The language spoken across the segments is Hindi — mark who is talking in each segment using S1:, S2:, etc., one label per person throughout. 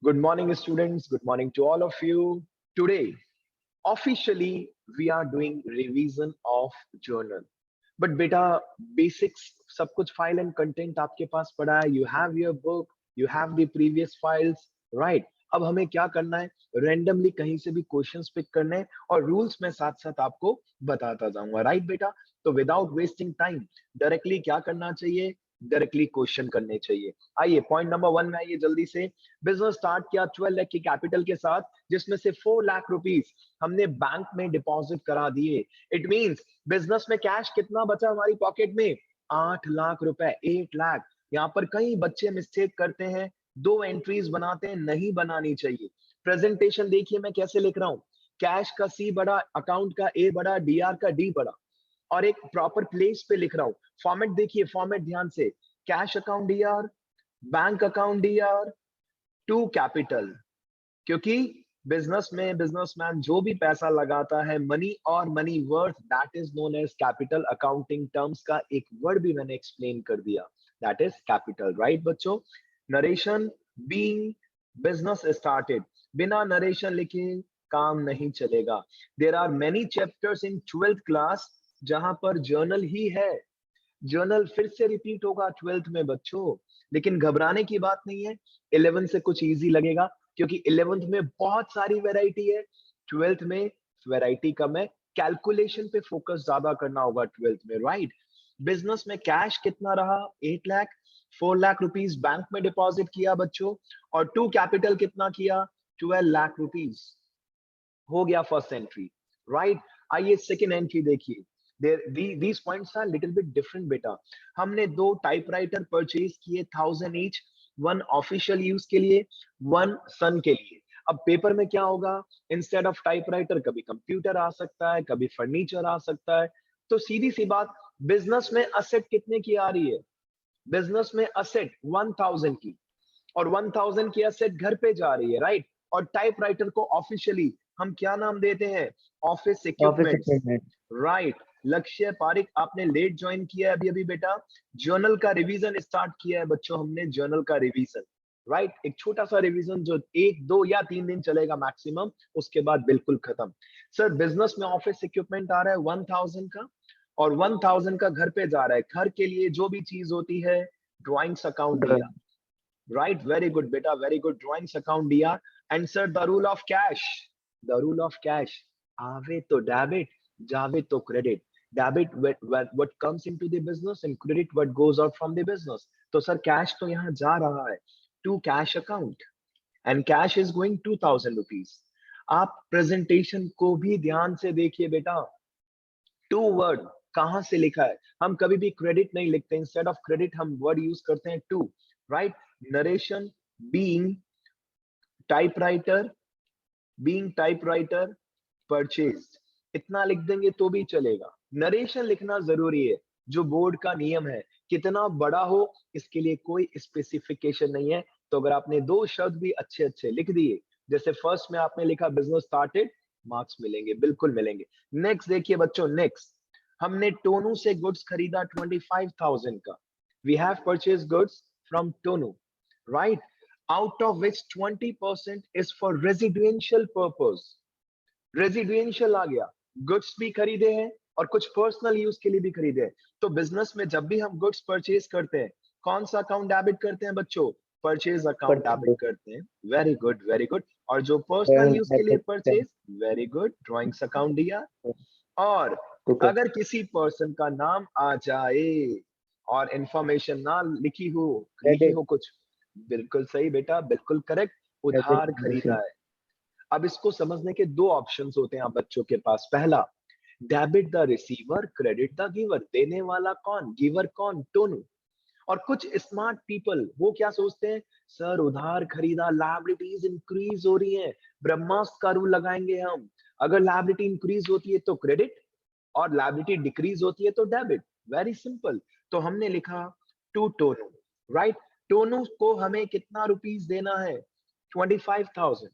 S1: Good morning, students. Good morning to all of you. Today, officially, we are doing revision of journal. But beta, basics सब कुछ file and content आपके पास पड़ा है. You have your book, you have the previous files, right? अब हमें क्या करना है? Randomly कहीं से भी questions pick करने हैं और rules मैं साथ साथ आपको बताता जाऊंगा, right बेटा? तो without wasting time, directly क्या करना चाहिए? डायरेक्टली क्वेश्चन करने चाहिए. आइए पॉइंट नंबर 1 में आइए जल्दी से. बिजनेस स्टार्ट किया 12 लाख की कैपिटल के साथ, जिसमें से 4 लाख रुपीस हमने बैंक में डिपॉजिट करा दिए. इट मींस बिजनेस में कैश कितना बचा हमारी पॉकेट में? 8 लाख रुपए, 8 लाख. यहाँ पर कई बच्चे मिस्टेक करते हैं, दो एंट्रीज बनाते हैं, नहीं बनानी चाहिए. प्रेजेंटेशन देखिए मैं कैसे लिख रहा हूं. कैश का सी बड़ा, अकाउंट का ए बड़ा, डीआर का डी बड़ा, और एक प्रॉपर प्लेस पे लिख रहा हूं. फॉर्मेट देखिए, फॉर्मेट ध्यान से. Cash account DR, bank account DR, to capital. क्योंकि बिजनेस में बिजनेसमैन जो भी पैसा लगाता है, मनी और money worth, that is known as capital. Accounting terms का एक वर्ड भी मैंने एक्सप्लेन कर दिया, दैट इज कैपिटल. राइट बच्चों? Narration being business started. बिना नरेशन लिखे काम नहीं चलेगा. There are many chapters in 12th class जहां पर जर्नल ही है. जर्नल फिर से रिपीट होगा 12th में बच्चों, लेकिन घबराने की बात नहीं है. 11th से कुछ इजी लगेगा, क्योंकि 11th में बहुत सारी वैरायटी है, 12th में वैरायटी कम है. कैलकुलेशन पे फोकस ज्यादा करना होगा 12th में, राइट? बिजनेस में कैश कितना रहा? 8 लाख. 4 लाख रुपीस बैंक में डिपॉजिट किया बच्चों, और टू कैपिटल कितना किया? 12 लाख रुपीस. हो गया फर्स्ट एंट्री, राइट? आइए सेकेंड एंट्री देखिए. These points are little bit different बेटा. हमने दो टाइपराइटर परचेज किए 1000 ईच, वन ऑफिशियल यूज के लिए, वन सन के लिए. अब पेपर में क्या होगा? इंस्टेड ऑफ टाइपराइटर कभी कंप्यूटर आ सकता है, कभी फर्नीचर आ सकता है. तो सीधी सी बात, बिजनेस में असेट कितने की आ रही है? बिजनेस में असेट 1000 की, और 1000 की असेट घर पे जा रही है, राइट? और टाइपराइटर को ऑफिशियली हम क्या नाम देते हैं? Office
S2: office
S1: equipments,
S2: equipment.
S1: Right? लक्ष्य पारिक, आपने लेट ज्वाइन किया है अभी अभी बेटा. जर्नल का रिवीजन स्टार्ट किया है बच्चों हमने, जर्नल का रिवीजन, राइट? एक छोटा सा रिवीजन जो 1 2 या 3 दिन चलेगा मैक्सिमम, उसके बाद बिल्कुल खत्म. सर बिजनेस में ऑफिस इक्विपमेंट आ रहा है 1000 का, और 1000 का घर पे जा रहा है. घर के लिए जो भी चीज होती है, ड्रॉइंग्स अकाउंट दिया, right? Very good beta, very good. Drawings account diya. And sir, the rule of cash, the rule of cash, aave to debit, jave to credit. Debit what comes into the business, and credit what goes out from the business. तो sir cash तो यहाँ जा रहा है to cash account, and cash is going 2000 rupees. आप प्रेजेंटेशन को भी ध्यान से देखिए बेटा. टू वर्ड कहां से लिखा है? हम कभी भी क्रेडिट नहीं लिखते, इंस्टेड ऑफ क्रेडिट हम वर्ड यूज करते हैं to, right? Narration being typewriter, being typewriter purchase, इतना लिख देंगे तो भी चलेगा. नरेशन लिखना जरूरी है, जो बोर्ड का नियम है. कितना बड़ा हो इसके लिए कोई स्पेसिफिकेशन नहीं है. तो अगर आपने दो शब्द भी अच्छे अच्छे लिख दिए, जैसे फर्स्ट में आपने लिखा बिजनेस स्टार्टेड, मार्क्स मिलेंगे, बिल्कुल मिलेंगे. नेक्स्ट देखिए बच्चों, नेक्स्ट हमने टोनू से गुड्स खरीदा 25,000 का. We have purchase goods from Tonu, right? Out of which 20% is for residential purpose. Residential आ गया. गुड्स भी खरीदे हैं और कुछ पर्सनल यूज के लिए भी खरीदे हैं. तो बिजनेस में जब भी हम गुड्स परचेज करते हैं, कौन सा अकाउंट डेबिट करते हैं बच्चों? परचेज अकाउंट डेबिट करते हैं. Very good, very good. और जो पर्सनल यूज के लिए purchase, very good, drawings account दिया. और अगर किसी पर्सन का नाम आ जाए और इंफॉर्मेशन ना लिखी हो कुछ, बिल्कुल सही बेटा, बिल्कुल करेक्ट, उधार खरीदा है. अब इसको समझने के दो ऑप्शंस होते हैं आप बच्चों के पास. पहला, debit the receiver, credit the giver. देने वाला कौन, गिवर कौन? टोनू. और कुछ स्मार्ट पीपल वो क्या सोचते हैं? सर उधार खरीदा, लायबिलिटीज इंक्रीज हो रही है, ब्रह्मास्त्र का रूल लगाएंगे हम. अगर लायबिलिटी इंक्रीज होती है तो क्रेडिट, और लायबिलिटी डिक्रीज होती है तो डेबिट. Very simple. तो हमने लिखा टू टोनू, राइट? टोनू को हमें कितना रुपीस देना है? 25,000.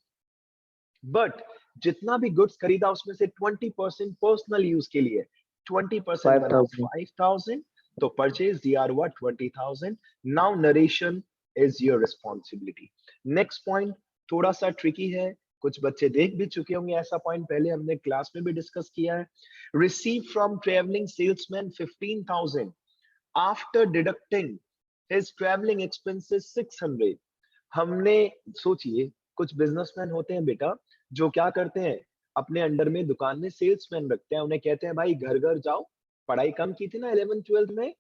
S1: बट जितना भी गुड्स खरीदा उसमें से 20% पर्सनल यूज के लिए, 20% बना 5,000. तो purchase dr what 20,000. Now narration is your responsibility. Next point, थोड़ा सा ट्रिकी है, कुछ बच्चे देख भी चुके होंगे ऐसा पॉइंट, पहले हमने क्लास में भी डिस्कस किया है। Receive from travelling salesman 15,000 after deducting his travelling expenses 600। हमने, सोचिए कुछ बिजनेसमैन होते हैं बेटा जो क्या करते हैं, अपने अंडर में दुकान में सेल्समैन रखते हैं, उन्हें कहते हैं भाई घर घर जाओ, पढ़ाई कम की थी ना 11th-12th में,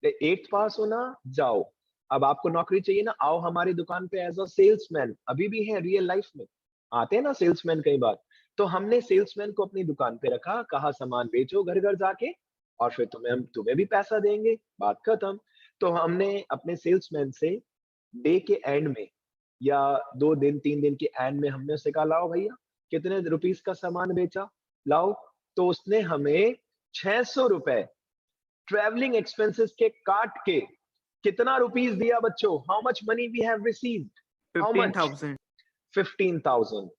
S1: 8th पास होना, जाओ अब आपको नौकरी चाहिए ना, आओ हमारी दुकान पे एज अ सेल्समैन। अभी भी है रियल लाइफ में, आते हैं ना सेल्समैन कई बार। तो हमने सेल्समैन को अपनी दुकान पे रखा, कहा सामान बेचो घर घर जाके, और फिर तुम्हें भी पैसा देंगे, बात खत्म। तो हमने अपने सेल्समैन से डे के एंड में या 2 दिन 3 दिन के एंड में हमने उससे कहा लाओ भैया कितने रुपीस का सामान बेचा, लाओ। तो उसने हमें 600 रुपए ट्रेवलिंग एक्सपेंसेस के काट के कितना रुपीस दिया बच्चों, how much money we have received, how much,
S2: 15,000।
S1: 15,000।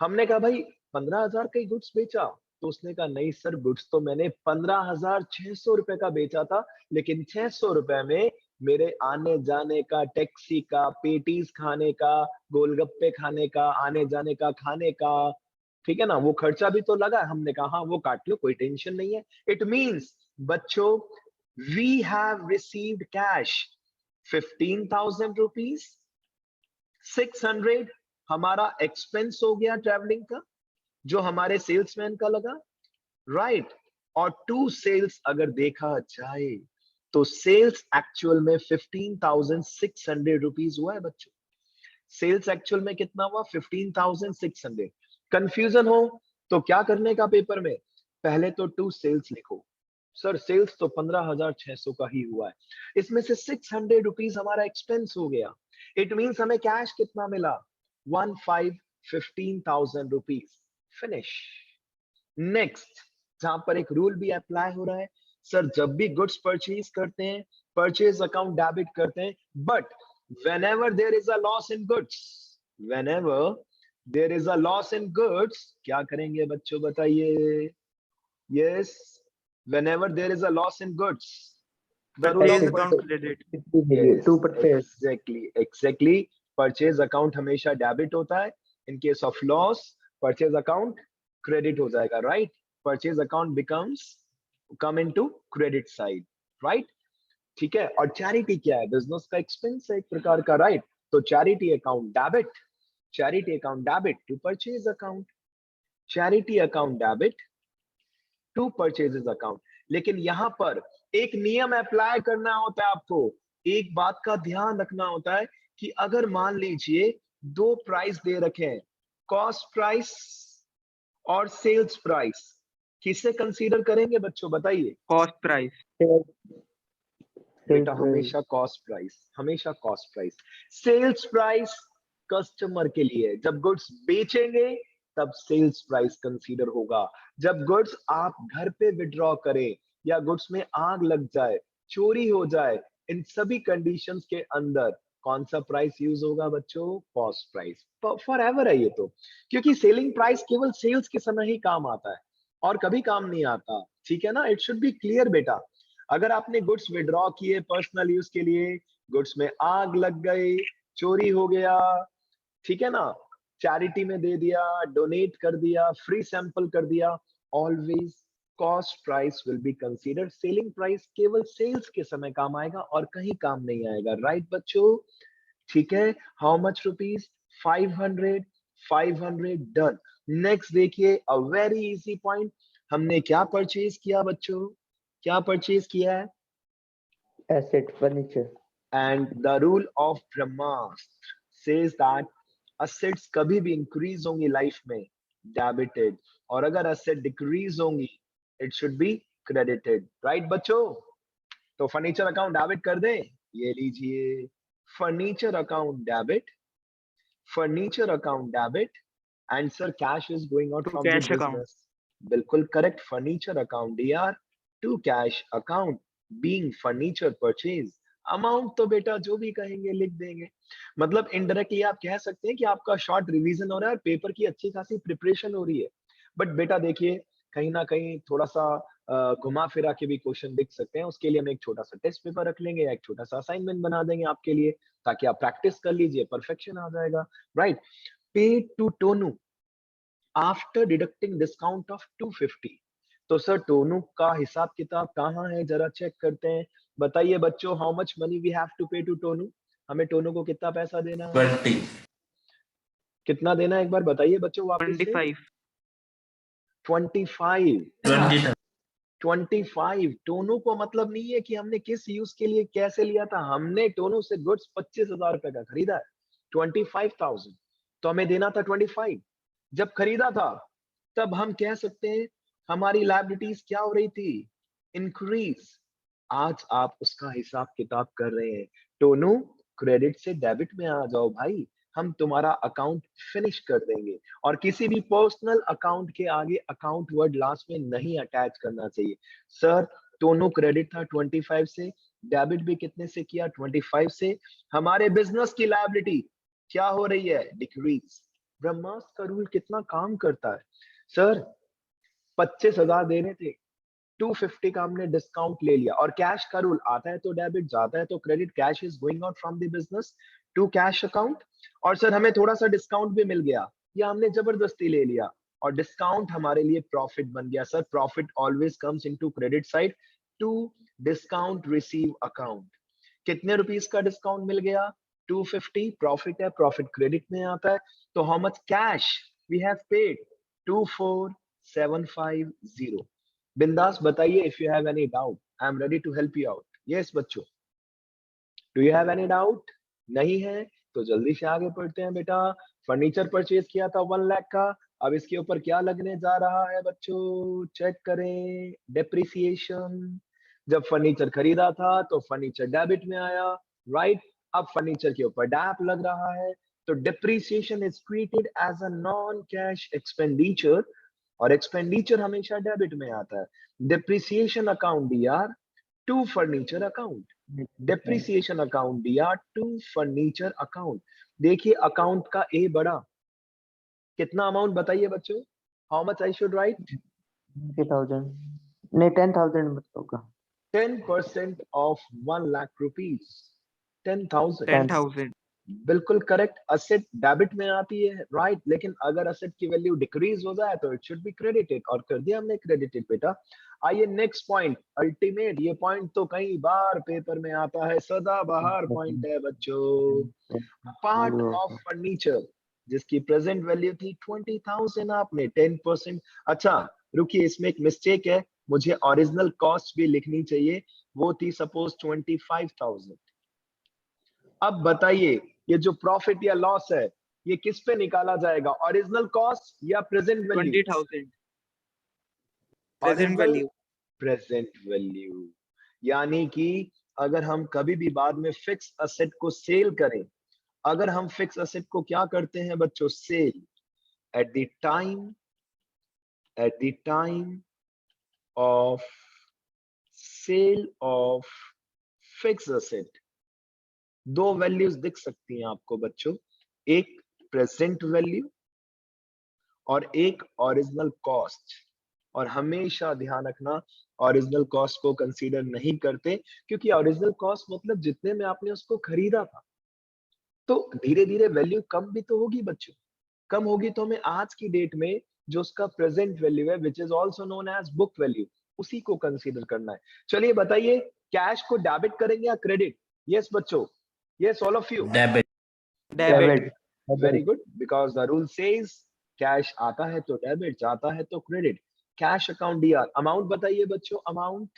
S1: हमने कहा भाई 15,000 का ही गुड्स बेचा, तो उसने कहा नहीं सर, गुड्स तो मैंने 15,600 रुपए का बेचा था, लेकिन 600 रुपए में मेरे आने जाने का, टैक्सी का, पेटीज खाने का, गोलगप्पे खाने का, आने जाने का खाने का, ठीक है ना, वो खर्चा भी तो लगा। हमने कहा हाँ वो काट लो, कोई टेंशन नहीं है। इट मींस बच्चों, we have received cash 15,000 rupees, 600 हमारा एक्सपेंस हो गया ट्रैवलिंग का, जो हमारे सेल्समैन का लगा, राइट। और टू सेल्स अगर देखा जाए तो सेल्स एक्चुअल में 15,600 रुपीज हुआ है बच्चों। सेल्स एक्चुअल में कितना हुआ, 15,600। कंफ्यूजन हो तो क्या करने का पेपर में, पहले तो टू सेल्स लिखो, सर सेल्स तो 15,600 का ही हुआ है, इसमें से 600 रुपीज हमारा एक्सपेंस हो गया। इट मींस हमें कैश कितना मिला, 15,000 रुपीज, फिनिश। नेक्स्ट, जहां पर एक रूल भी अप्लाई हो रहा है, सर जब भी गुड्स परचेज करते हैं, परचेज अकाउंट डेबिट करते हैं, but whenever there is a loss in goods, whenever there is a loss in goods, क्या करेंगे बच्चों बताइए, yes, whenever there is a loss in goods, the rule
S2: Purchase
S1: of
S2: account credit।
S1: yes,
S3: to purchase.
S1: exactly purchase account हमेशा डेबिट होता है, in case of loss purchase account credit हो जाएगा, right. Purchase account becomes come into credit side, right, ठीक है। और चैरिटी क्या है, बिजनेस का एक्सपेंस है एक प्रकार का, राइट। तो charity account debit, charity account debit to purchase account, charity account debit to purchases account. लेकिन यहां पर एक नियम अप्लाई करना होता है आपको, एक बात का ध्यान रखना होता है कि अगर मान लीजिए दो प्राइस दे रखे हैं, कॉस्ट प्राइस और सेल्स प्राइस, किसे कंसीडर करेंगे बच्चों बताइए,
S2: कॉस्ट प्राइस।
S1: बेटा हमेशा कॉस्ट प्राइस, हमेशा cost price. Sales price customer के लिए, जब गुड्स बेचेंगे तब सेल्स प्राइस कंसीडर होगा। जब गुड्स आप घर पे विड्रॉ करें या गुड्स में आग लग जाए, चोरी हो जाए, इन सभी कंडीशंस के अंदर कौन सा प्राइस यूज होगा बच्चों, कॉस्ट प्राइस। फॉर एवर है ये तो, क्योंकि सेलिंग प्राइस केवल सेल्स के समय ही काम आता है और कभी काम नहीं आता, ठीक है ना। इट शुड बी क्लियर बेटा। अगर आपने गुड्स विड्रॉ किए पर्सनल यूज के लिए, गुड्स में आग लग गई, चोरी हो गया, ठीक है ना, चैरिटी में दे दिया, डोनेट कर दिया, फ्री सैंपल कर दिया, always cost price will be considered. Selling price केवल सेल्स के समय काम आएगा और कहीं काम नहीं आएगा, राइट बच्चों, ठीक है। How much rupees, 500, 500 done. Next देखिए, अ वेरी इजी पॉइंट, हमने क्या परचेज किया बच्चों, क्या परचेज किया है,
S3: Asset, furniture.
S1: And the rule of ब्रह्मास्त्र सेज दैट असेट्स कभी भी इंक्रीज होंगी लाइफ में डेबिटेड, और अगर असेट डिक्रीज होंगी it should be credited, right बच्चों। तो फर्नीचर अकाउंट डेबिट कर दें, ये लीजिए furniture account debit, furniture account debit, and sir cash is going out
S2: to
S1: from the
S2: cash account.
S1: Business, बिल्कुल correct, furniture account DR to cash account being furniture purchase. Amount तो बेटा जो भी कहेंगे लिख देंगे, मतलब इनडायरेक्टली आप कह सकते हैं कि आपका शॉर्ट रिवीजन हो रहा है और पेपर की अच्छी खासी प्रिपरेशन हो रही है। बट बेटा देखिए, कहीं ना कहीं थोड़ा सा घुमा फिरा के भी क्वेश्चन दिख सकते हैं। उसके लिए हम एक छोटा सा टेस्ट पेपर रख लेंगे या एक छोटा सा असाइनमेंट बना देंगे आपके लिए, ताकि आप प्रैक्टिस कर लीजिए, परफेक्शन आ जाएगा, right. Pay to Tonu after deducting discount of 250। तो सर टोनू का हिसाब किताब कहाँ है, जरा चेक करते हैं। बताइए बच्चों, how much money we have to pay to Tonu, हमें टोनू को कितना पैसा देना है?
S2: 20
S1: कितना देना है एक बार बताइए बच्चों वापस से।
S4: 25
S1: 25
S2: 20
S1: 25 टोनू को मतलब नहीं है कि हमने किस यूज के लिए कैसे लिया था, हमने टोनू से गुड्स 25,000 रुपए का खरीदा है, 25,000, तो हमें देना था 25। जब खरीदा था तब हम कह सकते हैं हमारी लायबिलिटीज क्या हो रही थी, इंक्रीज। आज आप उसका हिसाब किताब कर रहे हैं। टोनू क्रेडिट से डेबिट में आ जाओ भाई, हम तुम्हारा अकाउंट फिनिश कर देंगे। और किसी भी पर्सनल अकाउंट के आगे अकाउंट वर्ड लास्ट में नहीं अटैच करना चाहिए। सर टोनू क्रेडिट था 25 से, डेबिट भी कितने से किया, 25 से। हमारे बिजनेस की लायबिलिटी क्या हो रही है, डिक्रीज। ब्रह्मास्त्र का रूल कितना काम करता है। सर 25,000 देने थे, 250 का हमने डिस्काउंट ले लिया, और कैश का रूल आता है तो डेबिट, जाता है तो credit, cash is going out from the business to cash account. और सर हमें थोड़ा सा डिस्काउंट भी मिल गया, या हमने जबरदस्ती ले लिया, और डिस्काउंट हमारे लिए प्रॉफिट बन गया। Sir profit always comes into credit side to discount receive account. कितने रुपीस का डिस्काउंट मिल गया, 250, प्रॉफिट है, प्रॉफिट क्रेडिट में आता है। तो how much cash we have paid, 24,750। बिंदास बताइए, if you have any doubt I am ready to help you out. Yes बच्चों, do you have any doubt? नहीं है तो जल्दी से आगे पढ़ते हैं बेटा। फर्नीचर परचेज किया था 1 लाख का, अब इसके ऊपर क्या लगने जा रहा है बच्चों, चेक करें, डेप्रिसिएशन। जब फर्नीचर खरीदा था तो फर्नीचर डेबिट में आया, राइट। अब फर्नीचर के ऊपर डैप लग रहा है, तो depreciation is treated as a non cash expenditure, और एक्सपेंडिचर हमेशा डेबिट में आता है। डेप्रिसिएशन अकाउंट दिया to furniture account, depreciation account दिया टू फर्नीचर अकाउंट। देखिए अकाउंट का ए बड़ा, कितना अमाउंट बताइए बच्चों, how much I should write?
S3: 20,000 नहीं 10,000 मत होगा।
S1: 10% ऑफ 1 लाख रुपीज, 10,000।
S4: 10,000
S1: बिल्कुल करेक्ट, असेट डेबिट में आती है, राइट। लेकिन अगर असेट की वैल्यू डिक्रीज हो जाए तो इट शुड बी क्रेडिटेड, और कर दिया हमने क्रेडिटेड बेटा। आइए नेक्स्ट पॉइंट, अल्टीमेट। ये पॉइंट तो कई बार पेपर में आता है, सदाबहार पॉइंट है बच्चों। पार्ट ऑफ फर्नीचर जिसकी प्रेजेंट वैल्यू थी 20,000, आपने 10%। अच्छा रुकिए, इसमें एक मिस्टेक है, मुझे ओरिजिनल कॉस्ट भी लिखनी चाहिए, वो थी सपोज 25,000। अब बताइए ये जो प्रॉफिट या लॉस है ये किस पे निकाला जाएगा, ओरिजिनल कॉस्ट या present value?
S4: 20,000 present value.
S1: Present value, यानी कि अगर हम कभी भी बाद में फिक्स असेट को सेल करें, अगर हम फिक्स असेट को क्या करते हैं बच्चों, sale, at the time of sale of fix asset, दो वैल्यूज दिख सकती हैं आपको बच्चों, एक प्रेजेंट वैल्यू और एक ओरिजिनल कॉस्ट। और हमेशा ध्यान रखना, ओरिजिनल कॉस्ट को कंसीडर नहीं करते, क्योंकि ओरिजिनल कॉस्ट मतलब जितने में आपने उसको खरीदा था। तो धीरे धीरे वैल्यू कम भी तो होगी बच्चों, कम होगी तो हमें आज की डेट में जो उसका प्रेजेंट वैल्यू है, which is also known as book value, उसी को कंसीडर करना है। चलिए बताइए, कैश को डेबिट करेंगे या क्रेडिट? यस बच्चों, yes all of you.
S2: Debit
S4: debit.
S1: Very good, because the rule says cash आता है तो डेबिट, जाता है तो credit. Cash account D R, amount बताइए बच्चों, अमाउंट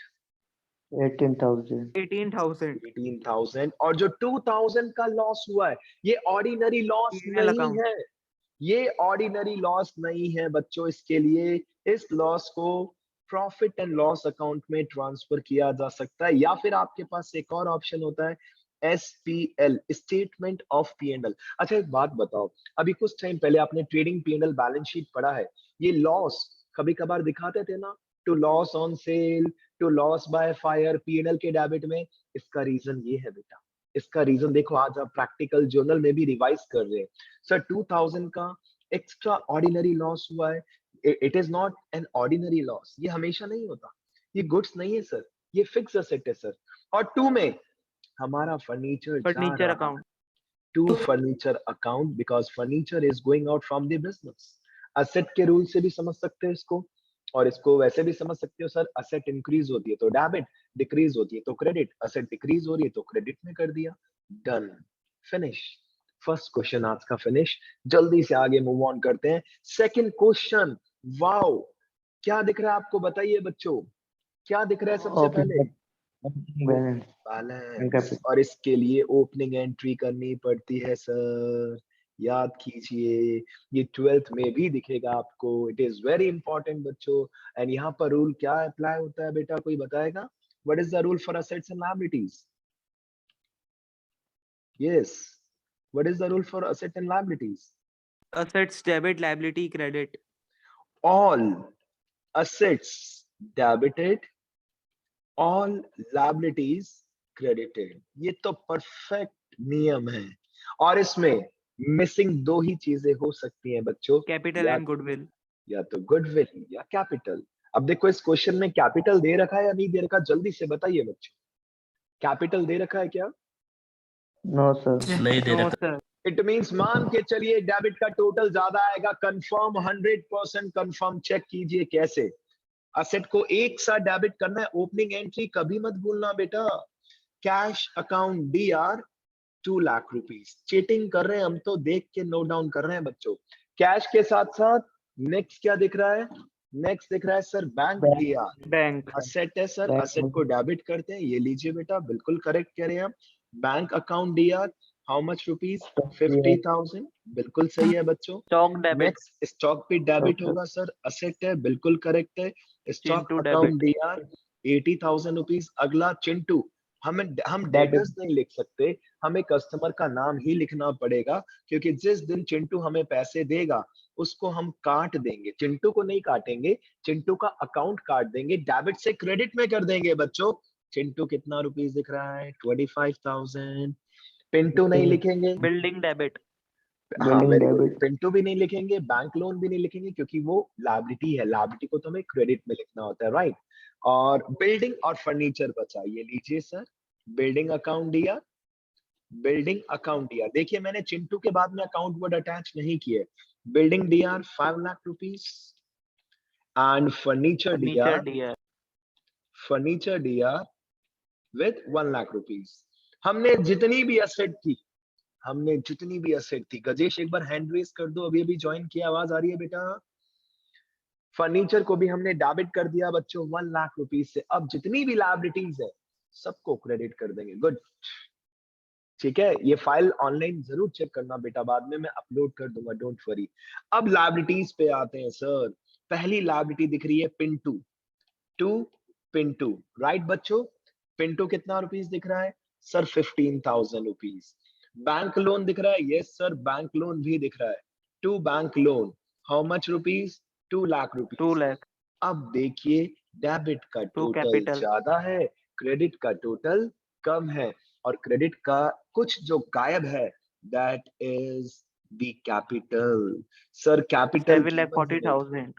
S3: 18,000
S4: 18,000
S1: 18,000। और जो 2,000 का लॉस हुआ है, ये ऑर्डिनरी लॉस
S4: P&L
S1: नहीं
S4: अकाउंट।
S1: है, ये ऑर्डिनरी लॉस नहीं है बच्चों। इसके लिए इस लॉस को प्रॉफिट एंड लॉस अकाउंट में ट्रांसफर किया जा सकता है, या फिर आपके पास एक और ऑप्शन होता है, एसपीएल, स्टेटमेंट ऑफ पी&एल। अच्छा एक बात बताओ, अभी कुछ टाइम पहले आपने ट्रेडिंग पी&एल बैलेंस शीट पढ़ा है, ये लॉस कभी कभार दिखाते थे ना, to loss on sale, to loss by fire, P&L के डेबिट में। इसका रीजन ये है बेटा, इसका रीजन देखो, आज आप प्रैक्टिकल जर्नल में भी रिवाइज कर रहे हैं। सर 2,000 का एक्स्ट्रा ऑर्डिनरी लॉस हुआ है, it is not an ordinary loss, ये हमेशा नहीं होता। ये गुड्स नहीं है सर, ये फिक्स असेट है सर। और 2 में हमारा फर्नीचर जा
S4: फर्नीचर
S1: रहा
S4: account.
S1: To furniture account because furniture is going out from the business. Asset के रूल से भी समझ सकते हो इसको, और इसको वैसे भी समझ सकते हो सर, असेट इंक्रीज होती है तो डेबिट, डिक्रीज होती है तो क्रेडिट, असेट डिक्रीज हो रही है तो क्रेडिट में कर दिया, डन, फिनिश। फर्स्ट क्वेश्चन आज का फिनिश। जल्दी से आगे मूव ऑन करते हैं। सेकंड क्वेश्चन, वाओ, क्या दिख रहा है आपको, बताइए बच्चों, क्या दिख रहा है सबसे पहले?
S3: बैलेंस
S1: बैलेंस, और इसके लिए ओपनिंग एंट्री करनी पड़ती है सर, याद कीजिए, ये 12th में भी दिखेगा आपको, इट इज वेरी इंपॉर्टेंट बच्चों। एंड यहाँ पर रूल क्या अप्लाई होता है बेटा, कोई बताएगा? What is the rule for assets and liabilities? Yes, what is the rule for asset and liabilities?
S4: Assets debit, liability credit.
S1: All assets debited, all liabilities credited। ये तो परफेक्ट नियम है, और इसमें मिसिंग 2 ही चीजें हो सकती हैं बच्चों,
S4: Capital
S1: या
S4: and goodwill.
S1: या तो गुडविल या कैपिटल। अब देखो इस क्वेश्चन में कैपिटल दे रखा है या नहीं दे रखा, जल्दी से बताइए बच्चों, कैपिटल दे रखा है क्या?
S3: नो सर,
S2: नहीं दे
S4: No
S2: रखा।
S4: sir.
S1: इट मींस मान के चलिए डेबिट का टोटल ज्यादा आएगा, कंफर्म, 100% कंफर्म। चेक कीजिए कैसे, असेट को एक साथ डेबिट करना है, ओपनिंग एंट्री कभी मत भूलना बेटा। Cash account D R 2 lakh rupees, cheating कर रहे हैं हम तो, देख के नोट डाउन कर रहे हैं बच्चों। कैश के साथ साथ नेक्स्ट क्या दिख रहा है? नेक्स्ट दिख रहा है sir bank DR,
S4: Bank.
S1: Asset है सर,
S3: बैंक
S1: असेट को डेबिट करते हैं, ये लीजिए बेटा, बिल्कुल करेक्ट कह रहे हैं आप। Bank account DR, how much rupees? 50,000, बिल्कुल सही है बच्चों।
S4: Stock debit.
S1: नेक्स्ट स्टॉक पे डेबिट
S3: Okay.
S1: होगा सर, असेट है, बिल्कुल करेक्ट है। Stock
S4: Chintu
S1: account
S4: debit.
S1: DR 80,000 rupees. अगला चिंटू, हम
S3: Debit.
S1: डेटर्स नहीं लिख सकते, हमें कस्टमर का नाम ही लिखना पड़ेगा, क्योंकि जिस दिन चिंटू हमें पैसे देगा उसको हम काट देंगे, चिंटू को नहीं काटेंगे, चिंटू का अकाउंट काट देंगे, डेबिट से क्रेडिट में कर देंगे बच्चों। चिंटू कितना रुपीस दिख रहा है? 25,000। पिंटू नहीं लिखेंगे,
S4: Building debit.
S1: हाँ
S3: billing
S1: very good,
S3: debit.
S1: Pintu भी नहीं लिखेंगे, बैंक लोन भी नहीं लिखेंगे, क्योंकि वो लायबिलिटी है, लायबिलिटी को तो हमें क्रेडिट में लिखना होता है, राइट। और बिल्डिंग और फर्नीचर बचा, ये लीजिए सर, बिल्डिंग अकाउंट दिया, बिल्डिंग अकाउंट दिया। देखिए मैंने चिंटू के बाद में अकाउंट वर्ड अटैच नहीं किए। Building DR 5 lakh rupees and furniture
S4: Furniture
S1: DR,
S4: DR.
S1: Furniture DR with 1 lakh rupees. हमने जितनी भी असेट थी, हमने जितनी भी असेट थी, गजेश एक बार हैंड रेज कर दो, अभी अभी ज्वाइन किया, आवाज आ रही है बेटा? फर्नीचर को भी हमने डेबिट कर दिया बच्चों 1 लाख रुपीस से। अब जितनी भी लायबिलिटीज है सबको क्रेडिट कर देंगे, गुड, ठीक है। ये फाइल ऑनलाइन जरूर चेक करना बेटा, बाद में मैं अपलोड कर दूंगा, डोंट वरी। अब लायबिलिटीज पे आते हैं सर। पहली लायबिलिटी दिख रही है पिंटू, टू पिंटू, राइट बच्चों। पिंटू कितना रुपीस दिख रहा है सर? 15,000 रुपीस। बैंक लोन दिख रहा है? यस सर, बैंक लोन भी दिख रहा है, to bank loan, how much rupees? 2 lakh
S4: 2
S1: rupees.
S4: lakh.
S1: अब देखिए डेबिट का
S4: 2
S1: टोटल
S4: capital.
S1: ज्यादा है, क्रेडिट का टोटल कम है, और क्रेडिट का कुछ जो गायब है, that is the capital. Sir capital
S4: 7,40,000.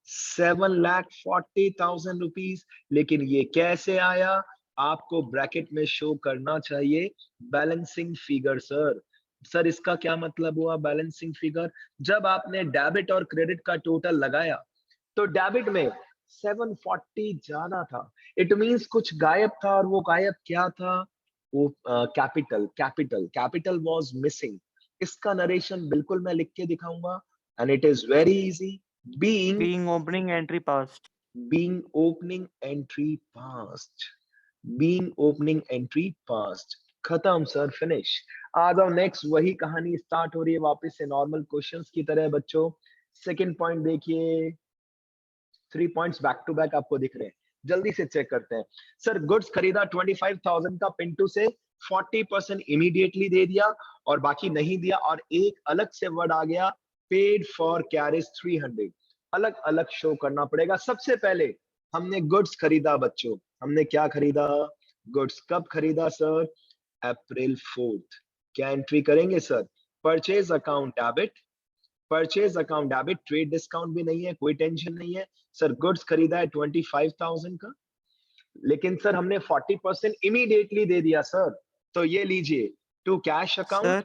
S1: 7,40,000 rupees. लेकिन ये कैसे आया? आपको ब्रैकेट में शो करना चाहिए बैलेंसिंग फिगर सर। सर इसका क्या मतलब हुआ बैलेंसिंग फिगर? जब आपने डेबिट और क्रेडिट का टोटल लगाया तो डेबिट में 740 जाना था, इट मींस कुछ गायब था, और वो गायब क्या था? वो कैपिटल, कैपिटल वाज मिसिंग। इसका नरेशन बिल्कुल मैं लिख के दिखाऊंगा, and it is very easy. Being
S4: Being opening entry passed.
S1: opening entry passed, being opening entry passed, खत्म सर, फिनिश। आ जाओ नेक्स्ट, वही कहानी स्टार्ट हो रही है वापस से नॉर्मल क्वेश्चंस की तरह बच्चों। सेकंड पॉइंट देखिए, 3 पॉइंट्स बैक टू बैक आपको दिख रहे हैं, जल्दी से चेक करते हैं। सर गुड्स खरीदा 25,000 का, पिंटू से 40% इमीडिएटली दे दिया और बाकी नहीं दिया, और एक अलग से वर्ड आ गया, पेड फॉर कैरेज 300, अलग अलग शो करना पड़ेगा। सबसे पहले हमने गुड्स खरीदा बच्चों, हमने क्या खरीदा? गुड्स। कब खरीदा सर? अप्रैल 4th। क्या एंट्री करेंगे sir? Purchase account debit, purchase account debit, trade discount भी नहीं है, कोई टेंशन नहीं है। सर गुड्स खरीदा है 25,000 का, लेकिन सर हमने 40% इमीडिएटली दे दिया सर, तो ये लीजिए to cash account.
S4: Sir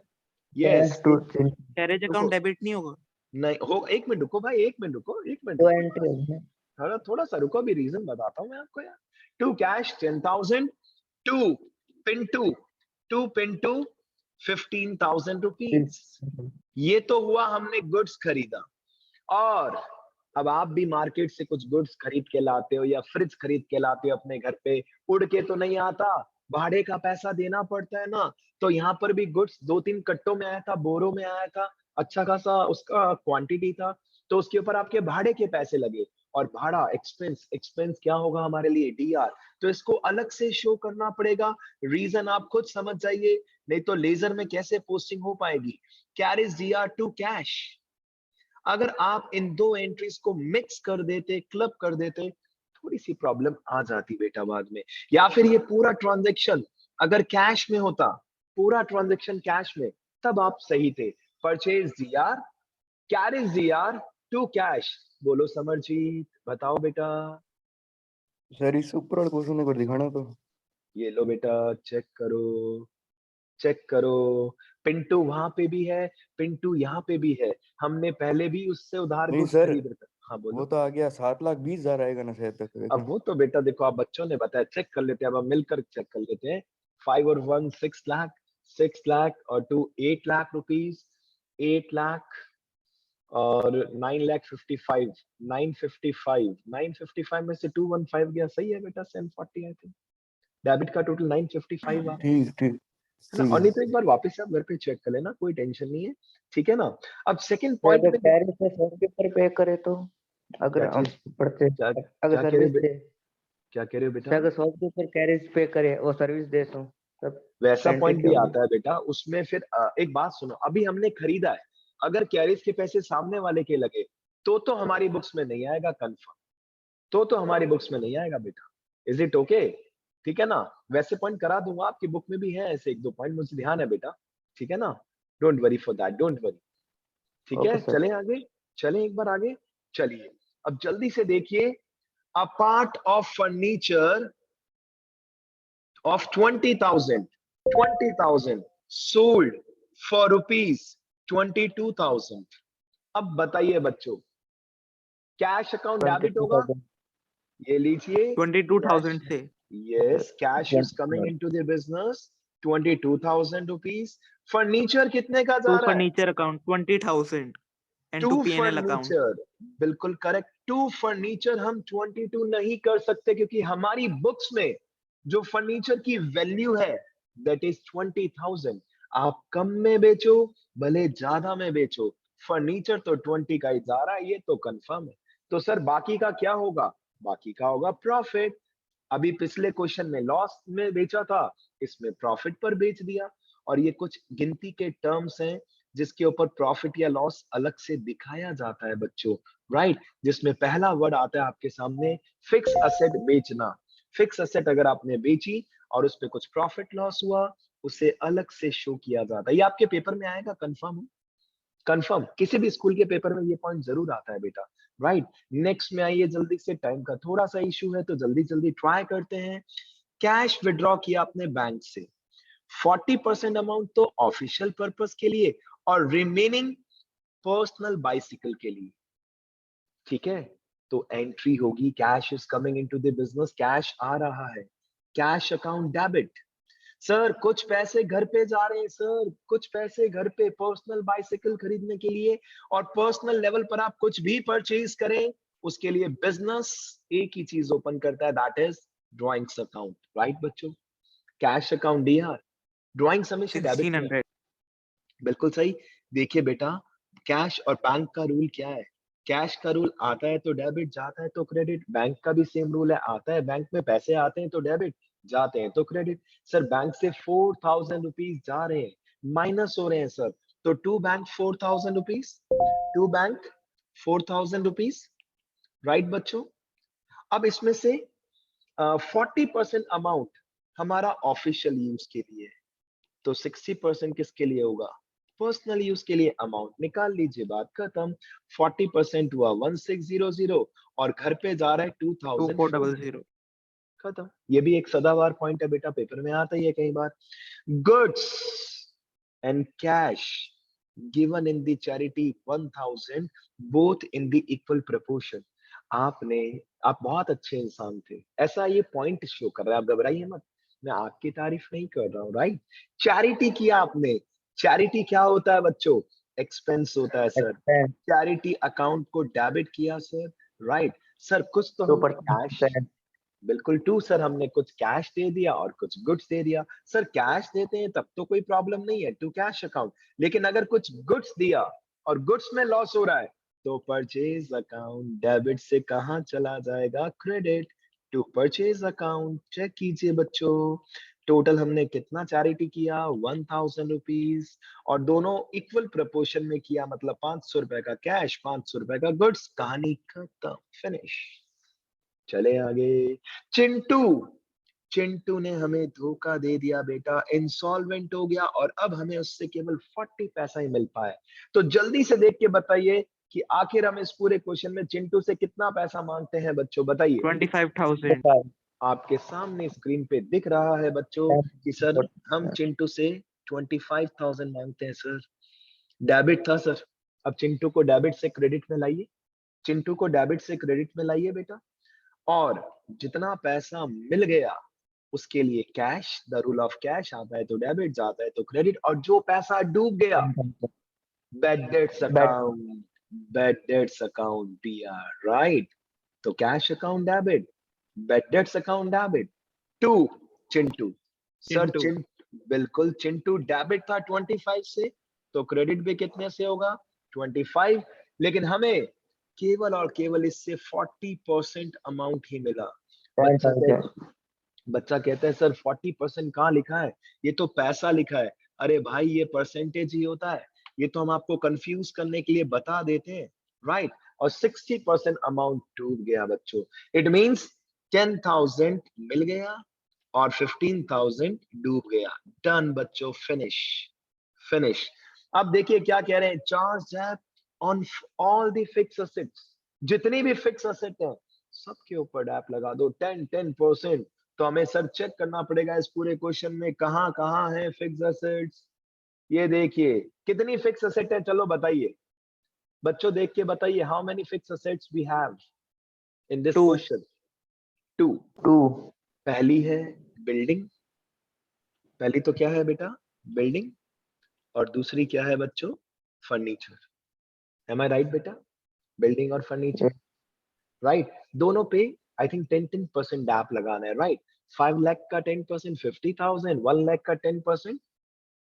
S1: yes,
S3: to
S4: carriage
S1: रुको,
S4: अकाउंट डेबिट नहीं होगा?
S1: नहीं हो, एक मिनट रुको भाई, एक मिनट रुको, एक मिनट
S3: दो
S1: रुको,
S3: एंट्री होगी।
S1: थोड़ा सा रुको, अभी रीजन बताता हूँ मैं आपको यार। To cash 10,000, to Pintu 15,000 rupees. ये तो हुआ हमने गुड्स खरीदा, और अब आप भी मार्केट से कुछ गुड्स खरीद के लाते हो या फ्रिज खरीद के लाते हो अपने घर पे, उड़ के तो नहीं आता, भाड़े का पैसा देना पड़ता है ना। तो यहाँ पर भी गुड्स 2-3 कट्टों में आया था, बोरों में आया था, अच्छा खासा उसका क्वांटिटी था, तो उसके ऊपर आपके भाड़े के पैसे लगे, और भाड़ा एक्सपेंस, एक्सपेंस क्या होगा हमारे लिए, डीआर, तो इसको अलग से शो करना पड़ेगा। रीजन आप खुद समझ जाइए, नहीं तो लेजर में कैसे पोस्टिंग हो पाएगी। कैरेज डीआर टू कैश, अगर आप इन दो एंट्रीज को मिक्स कर देते, क्लब कर देते, थोड़ी सी प्रॉब्लम आ जाती बेटा बाद में। या फिर ये पूरा ट्रांजैक्शन अगर कैश में होता, पूरा ट्रांजैक्शन कैश में, तब आप सही थे। Purchase DR, carriage DR to cash. बोलो समरजीत, बताओ बेटा।
S2: सर इस ऊपर वाले क्वेश्चन एक बार दिखाना तो।
S1: ये लो बेटा, चेक करो, चेक करो। पिंटू वहां पे भी है, पिंटू यहाँ पे भी है, हमने पहले भी उससे उधार
S2: नहीं
S1: गुड्स
S2: सर,
S1: खरीद रखा। हाँ बोलो।
S2: वो तो आ गया 7,20,000 आएगा ना शायद तक।
S1: अब वो तो बेटा देखो, आप बच्चों ने बताया, चेक कर लेते हैं, अब हम मिलकर चेक कर लेते हैं। 5 और 1 6 लाख, 6 लाख और 2 8 लाख रुपीज, 8 लाख और 9 लाख 55, 955, 955 में से 215 गया, सही है बेटा, 740 आई थिंक। डेबिट का टोटल 955 आ रहा
S2: ठीक ठीक
S1: है ना।
S2: ठीक
S1: और नहीं
S2: है।
S1: तो एक बार वापस से आप घर पे चेक कर लेना, कोई टेंशन नहीं है, ठीक है ना। अब सेकंड
S3: तो
S1: पॉइंट
S3: अगर
S1: में
S3: कैरेज से शॉपकीपर पे करे तो, अगर
S1: क्या
S3: हम
S1: चीज,
S3: पढ़ते,
S1: क्या
S3: अगर
S1: क्या कह रहे
S3: सर्विस
S1: हो
S3: दे,
S1: क्या कह रहे हो
S3: तो
S1: बेटा।
S3: अगर शॉपकीपर कैरेज पे करे और सर्विस दे तो तब
S1: वैसा
S3: एंट्री
S1: पॉइंट
S3: क्या
S1: भी
S3: होगी?
S1: आता है बेटा उसमें। फिर एक बात सुनो, अभी हमने खरीदा है, अगर कैरेज के पैसे सामने वाले के लगे, तो हमारी बुक्स में नहीं आएगा कंफर्म, तो हमारी बुक्स में नहीं आएगा बेटा। Is it okay? ठीक है ना। वैसे पॉइंट करा दूंगा, आपकी बुक में भी है ऐसे एक दो पॉइंट, मुझे ध्यान है बेटा, ठीक है ना। Don't worry for that, don't worry. ठीक
S3: ओके
S1: है,
S3: सर।
S1: चलें आगे, चलें एक बार आगे। चलिए अब जल्दी से देखिए, a part of furniture of 20,000 sold for rupees 22,000। अब बताइए बच्चों, कैश अकाउंट डेबिट होगा,
S3: 22,000।
S1: ये लीजिए कैश।
S4: 22,000 से।
S1: Yes, cash is coming into the business 22,000 rupees. Furniture कितने का
S4: टू
S1: जा रहा है,
S4: furniture account 20,000 and to
S1: to
S4: PNL account.
S1: Furniture, बिल्कुल करेक्ट। टू फर्नीचर हम 22 नहीं कर सकते, क्योंकि हमारी बुक्स में जो फर्नीचर की वैल्यू है दैट इज 20,000। आप कम में बेचो भले ज्यादा में बेचो, फर्नीचर तो 20 का ही जा रहा है, ये तो कंफर्म है। तो सर बाकी का क्या होगा, बाकी का होगा प्रॉफिट। अभी पिछले क्वेश्चन में लॉस में बेचा था, इसमें प्रॉफिट पर बेच दिया। और ये कुछ गिनती के टर्म्स हैं जिसके ऊपर प्रॉफिट या लॉस अलग से दिखाया जाता है बच्चों, राइट। जिसमें पहला वर्ड आता है आपके सामने, फिक्स असेट बेचना। फिक्स असेट अगर आपने बेची और उस पर कुछ प्रॉफिट लॉस हुआ, उसे अलग से शो किया जाता है। ये आपके पेपर में आएगा, कंफर्म, कंफर्म किसी भी स्कूल के पेपर में ये पॉइंट जरूर आता है बेटा, राइट। नेक्स्ट में आइए जल्दी से, टाइम का थोड़ा सा इशू है तो जल्दी जल्दी ट्राई करते हैं। कैश विड्रॉ किया आपने बैंक से, 40% अमाउंट तो ऑफिशियल पर्पस के लिए और रिमेनिंग पर्सनल बाइसिकल के लिए, ठीक है। तो एंट्री होगी cash is coming into the business, cash आ रहा है, कैश अकाउंट डेबिट। सर कुछ पैसे घर पे जा रहे हैं, सर कुछ पैसे घर पे पर्सनल बाइसिकल खरीदने के लिए, और पर्सनल लेवल पर आप कुछ भी परचेज करें उसके लिए बिजनेस एक ही चीज ओपन करता है, that is drawings account, right बच्चों। कैश अकाउंट डीआर, ड्रॉइंग्स हमेशा डेबिट में है,
S4: 1,600।
S1: बिल्कुल सही। देखिए बेटा, कैश और बैंक का रूल क्या है, कैश का रूल आता है तो डेबिट, जाता है तो क्रेडिट। बैंक का भी सेम रूल है, आता है बैंक में पैसे आते हैं तो डेबिट, जाते हैं तो क्रेडिट। सर बैंक से 4,000 रुपीज जा रहे हैं, माइनस हो रहे हैं सर, तो to bank 4,000 rupees, to bank 4,000 rupees, right बच्चों। अब इसमें से 40% अमाउंट हमारा ऑफिशियल यूज के लिए है, तो 60% किसके लिए होगा, पर्सनल यूज के लिए। अमाउंट निकाल लीजिए, बात खत्म। 40% हुआ 1600 और घर पे जा रहा है 2,400।
S4: 2,400।
S1: खत्म। ये भी एक सदाबहार पॉइंट है बेटा, पेपर में आता ही है कई बार। Goods and cash given in the charity 1000 both in the equal proportion. आप बहुत अच्छे इंसान थे, ऐसा ये पॉइंट शो कर रहा है। आप घबराइए मत, मैं आपकी तारीफ नहीं कर रहा हूँ, राइट। चैरिटी किया आपने। चैरिटी क्या होता है बच्चों? एक्सपेंस होता है सर।
S3: एक्सपेंस
S1: चैरिटी अकाउंट को डेबिट किया सर, राइट। सर कुछ तो हमने कैश,
S3: 2%।
S1: बिल्कुल टू सर, हमने कुछ कैश दे दिया और कुछ गुड्स दे दिया। सर कैश देते हैं तब तो कोई प्रॉब्लम नहीं है, टू कैश अकाउंट। लेकिन अगर कुछ गुड्स दिया और गुड्स में लॉस हो रहा है तो परचेज अकाउंट डेबिट से कहां चला जाएगा? Credit to purchase account. Check कीजिए बच्चों, टोटल हमने कितना चैरिटी किया? 1000 रुपीज। और दोनों इक्वल प्रोपोर्शन में किया, मतलब 500 रुपए का कैश, 500 रुपए का गुड्स। कहानी खत्म, फिनिश। चले आगे। चिंटू, चिंटू ने हमें धोखा दे दिया बेटा, इंसॉल्वेंट हो गया और अब हमें उससे केवल 40 पैसा ही मिल पाए। तो जल्दी से देख के बताइए कि आखिर हम इस पूरे क्वेश्चन में चिंटू से कितना पैसा मांगते हैं बच्चों, बताइए।
S4: 25,000।
S1: आपके सामने स्क्रीन पे दिख रहा है बच्चों कि सर हम चिंटू से 25,000 मांगते हैं सर। डेबिट था सर। अब चिंटू को डेबिट से क्रेडिट में लाइए, चिंटू को डेबिट से क्रेडिट में लाइए बेटा। और जितना पैसा मिल गया उसके लिए cash, the rule of cash, आता है तो डेबिट, जाता है तो क्रेडिट। और जो पैसा डूब गया, bad debts account, bad debts account BR, right. तो cash account debit, bad debts account debit to Chintu. Sir
S4: Chintu.
S1: बिल्कुल चिंटू डेबिट था 25 से, तो क्रेडिट भी कितने से होगा? 25। लेकिन हमें केवल और केवल इससे 40% अमाउंट ही मिला। बच्चा कहता है सर 40% कहाँ लिखा है, ये तो पैसा लिखा है। अरे भाई ये परसेंटेज ही होता है, ये तो हम आपको कंफ्यूज करने के लिए बता देते हैं, राइट। और 60% अमाउंट डूब गया बच्चों। इट मींस 10,000 मिल गया और 15,000 डूब गया। डन बच्चों, फिनिश, फिनिश। अब देखिए क्या कह रहे हैं, charge that on all the fix assets. जितनी भी फिक्स असेट है सबके ऊपर डैप लगा दो 10%। तो हमें सर चेक करना पड़ेगा इस पूरे क्वेश्चन में कहां कहां है फिक्स असेट्स। ये देखिए कितनी फिक्स असेट है, चलो बताइए बच्चों, देख के बताइए, how many fix assets we have in this
S4: 2।
S1: Question? 2।
S3: 2।
S1: पहली है बिल्डिंग, पहली तो क्या है बेटा? बिल्डिंग। और दूसरी क्या है बच्चों? फर्नीचर। एम आई राइट बेटा? बिल्डिंग और फर्नीचर, राइट। दोनों पे आई थिंक 10% डैप लगाना है, राइट। 5 लाख का 10% 50,000, 1 लाख का 10%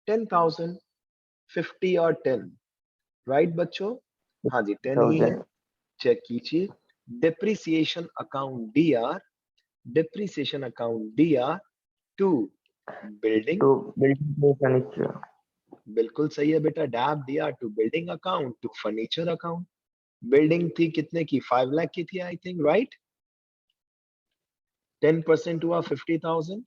S1: 10,000, 50 और 10, राइट बच्चों? हाँ जी 10 ही है। चेक कीजिए। Depreciation account D R, depreciation account D R to building.
S3: तो बिल्डिंग फर्नीचर।
S1: बिल्कुल सही है बेटा, डैप दिया to building account to furniture account. Building थी कितने की? 5 लाख की थी आई थिंक, राइट। 10% हुआ 50,000।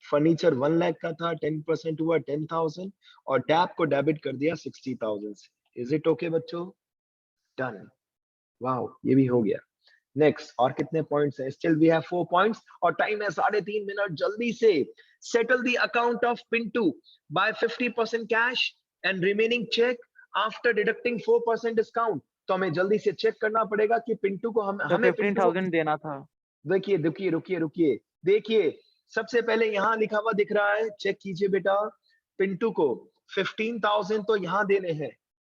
S1: फर्नीचर 1 लाख का था, 10% हुआ 10,000। और डैप को डेबिट कर दिया 60,000 से। इज इट ओके बच्चों? डन। वाओ, ये भी हो गया। नेक्स्ट, और कितने पॉइंट्स हैं? स्टिल वी हैव 4 पॉइंट्स और टाइम है 3.5 मिनट। जल्दी से settle the account of Pintu by 50% cash and remaining cheque after deducting 4% discount. तो हमें जल्दी से चेक करना पड़ेगा कि पिंटू को
S4: तो
S1: हमें पिंटू को
S4: 15,000 देना था।
S1: देखिए रुकिए रुकिए रुकिए, देखिए सबसे पहले यहाँ लिखा हुआ दिख रहा है, चेक कीजिए बेटा। पिंटू को 15,000 तो यहाँ देने हैं,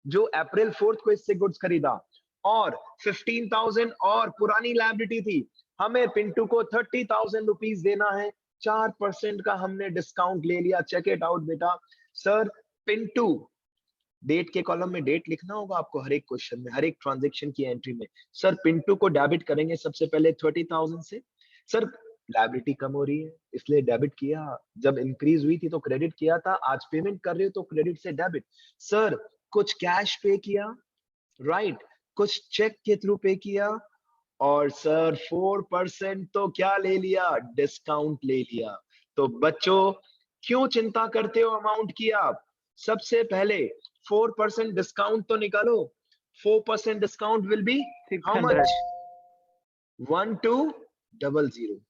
S1: जो अप्रैल 4 को इससे गुड्स खरीदा, और 15,000 और पुरानी लायबिलिटी थी। हमें पिंटू को 30,000 रुपीज देना है। 4% का हमने डिस्काउंट ले लिया। चेक इट आउट बेटा। सर पिंटू, डेट के कॉलम में डेट लिखना होगा आपको हर एक क्वेश्चन में, हर एक ट्रांजेक्शन की एंट्री में। सर पिंटू को डेबिट करेंगे सबसे पहले 30,000 से। सर लायबिलिटी कम हो रही है इसलिए डेबिट किया, जब इंक्रीज हुई थी तो क्रेडिट किया था, आज पेमेंट कर रहे हो तो क्रेडिट से डेबिट। सर कुछ कैश पे किया, राइट, कुछ चेक के थ्रू पे किया, और सर 4% तो क्या ले लिया? डिस्काउंट ले लिया। तो बच्चों क्यों चिंता करते हो अमाउंट की आप? सबसे पहले 4% डिस्काउंट तो निकालो। 4% discount will be how
S4: 600।
S1: Much? 1200।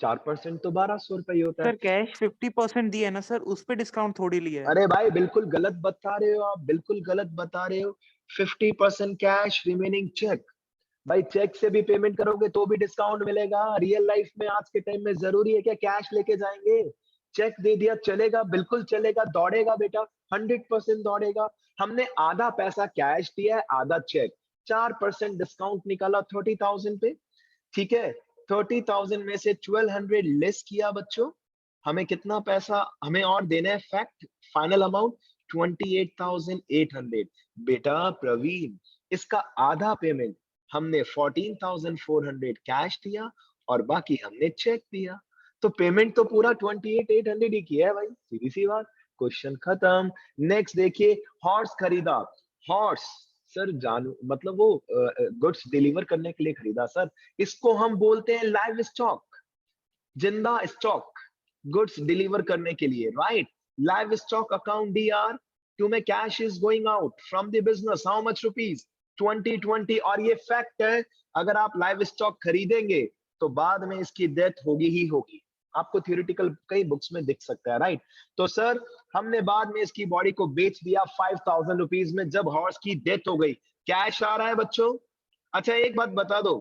S1: 4% तो 1200 रुपए ही होता है।
S4: सर कैश 50% दिया है ना सर, उस पे डिस्काउंट थोड़ी लिया है।
S1: अरे भाई बिल्कुल गलत बता रहे हो आप, बिल्कुल गलत बता रहे हो। 50% कैश, रिमेनिंग चेक। भाई चेक से भी पेमेंट करोगे तो भी डिस्काउंट मिलेगा। रियल लाइफ में आज के टाइम में जरूरी है क्या कैश लेके जाएंगे? चेक दे दिया चलेगा, बिल्कुल चलेगा, दौड़ेगा बेटा, 100% दौड़ेगा। हमने आधा पैसा कैश दिया है, आधा चेक, 4% डिस्काउंट निकाला 30,000 पे। ठीक है, 30,000 में से 1200 लेस किया बच्चों, हमें कितना पैसा हमें और देना है? Fact final amount 28,800। बेटा प्रवीण, इसका आधा पेमेंट हमने 14,400 कैश दिया और बाकी हमने चेक दिया, तो पेमेंट तो पूरा 28,800 ही किया है भाई, सीधी सी बात। क्वेश्चन खत्म। नेक्स्ट देखिए, हॉर्स खरीदा। हॉर्स सर जानू मतलब वो गुड्स डिलीवर करने के लिए खरीदा सर, इसको हम बोलते हैं लाइव स्टॉक, जिंदा स्टॉक, गुड्स डिलीवर करने के लिए, राइट। लाइव स्टॉक अकाउंट डीआर, तुम्हें cash is going out from the business, how much rupees? 2020। और ये फैक्ट है, अगर आप लाइव स्टॉक खरीदेंगे तो बाद में इसकी डेथ होगी ही होगी, आपको थियोरेटिकल कई बुक्स में दिख सकता है, राइट। तो सर हमने बाद में इसकी बॉडी को बेच दिया 5,000 रुपीज में, जब हॉर्स की डेथ हो गई। कैश आ रहा है बच्चों। अच्छा एक बात बता दो,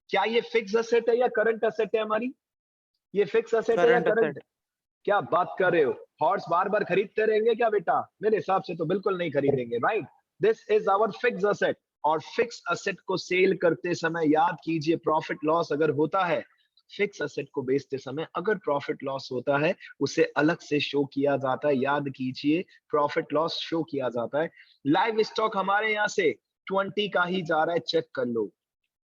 S1: क्या ये फिक्स असेट है या करंट असेट है हमारी? ये फिक्स असेट है या
S4: करंट
S1: करंट?
S4: असेट।
S1: क्या बात कर रहे हो? हॉर्स बार बार खरीदते रहेंगे क्या बेटा? मेरे हिसाब से तो बिल्कुल नहीं खरीदेंगे, right. This is our fix asset. और फिक्स असेट को सेल करते समय याद कीजिए, प्रॉफिट लॉस अगर होता है, फिक्स असेट को बेचते समय अगर प्रॉफिट लॉस होता है, उसे अलग से शो किया जाता है। याद कीजिए, प्रॉफिट लॉस शो किया जाता है। लाइव स्टॉक हमारे यहाँ से 20 का ही जा रहा है, चेक कर लो।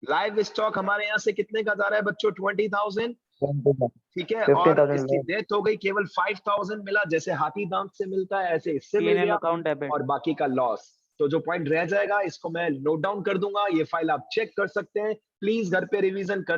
S1: लाइव स्टॉक हमारे यहाँ से कितने का जा रहा है बच्चों? 20,000, ठीक है। और
S3: 50,000
S1: इसकी डेथ हो गई, केवल 5,000 मिला, जैसे हाथी दांत से मिलता है ऐसे इससे मिल
S4: P&L
S1: गया,
S4: अकाउंट डेबिट।
S1: और बाकी का लॉस। तो जो पॉइंट रह जाएगा इसको मैं नोट डाउन कर दूंगा, ये फाइल आप चेक कर सकते हैं। प्लीज घर पे रिवीजन कर